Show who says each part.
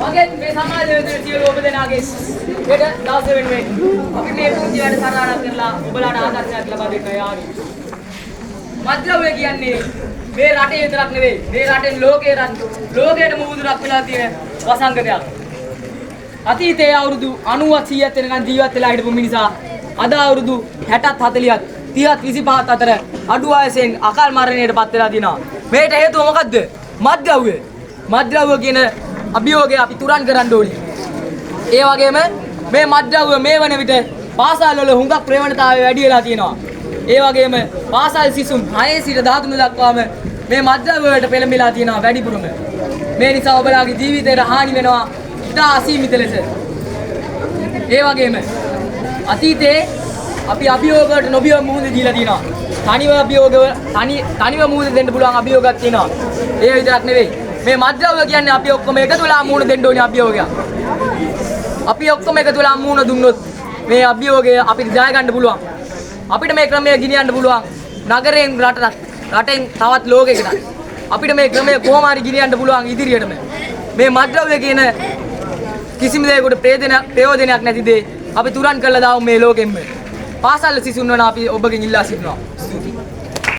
Speaker 1: Oke, bersama dengan Tio Lobo dan Agis. Beda, dah seven way. Tapi me pun dia ada sarana kerla, ubala ada adat saya kelaba dekaya agi. Madra वे කියන්නේ මේ රටේ විතරක් නෙවෙයි මේ රටෙන් ලෝකයට මුහුදුරක් වෙලා තියෙන වසංගතයක්. අතීතයේ අවුරුදු 90ක් 100ක් වෙනකන් ජීවත් වෙලා හිටපු මිනිසා අද අවුරුදු 60ක් 40ක් 30ක් 25ක් අතර අඩු වයසෙන් අකාල් මරණයට පත් වෙලා දිනවා. මේට හේතුව මොකද්ද? මත්ද්‍රව්‍ය. මත්ද්‍රව්‍ය කියන අභියෝගය අපි තුරන් කරන්න ඕනේ. ඒ වගේම මේ මත්ද්‍රව්‍ය මේ වන විට පාසල් වල හුඟක් ප්‍රවණතාවය වැඩි වෙලා තියෙනවා. ඒ වගේම පාසල් සිසුන් 6 සිට 13 දක්වාම මේ මත්ද්‍රව්‍ය වලට පෙළඹිලා තියෙනවා වැඩිපුරම. මේ නිසා ඔබලාගේ ජීවිතයට හානි වෙනවා ඉතා අසීමිත ලෙස. ඒ වගේම අතීතයේ අපි අභියෝග වලට නොබිය මුහුණ දීලා තියෙනවා. තනිව මුහුණ දෙන්න පුළුවන් අභියෝගයක් තියෙනවා. ඒ විතරක් නෙවෙයි. මේ මත්ද්‍රව්‍ය කියන්නේ අපි ඔක්කොම එකතු වෙලා මුහුණ දෙන්න ඕනේ අභියෝගයක්. අපි ඔක්කොම එකතු වෙලා මුහුණ දුන්නොත් මේ අභියෝගය අපිට ජය ගන්න පුළුවන්. අපිට මේ ක්‍රමය ගෙනියන්න පුළුවන් නගරයෙන් රටෙන් තවත් ලෝකයකට. අපිට මේ ක්‍රමය කොහොම හරි ගෙනියන්න පුළුවන් ඉදිරියටම. මේ මත්ද්‍රව්‍ය කියන කිසිම දෙයකට ප්‍රයෝජනයක් නැති දේ අපි තුරන් කළා දාමු මේ ලෝකෙන්න. පාසල් සිසුන් වන අපි ඔබගෙන් ඉල්ලා සිටිනවා.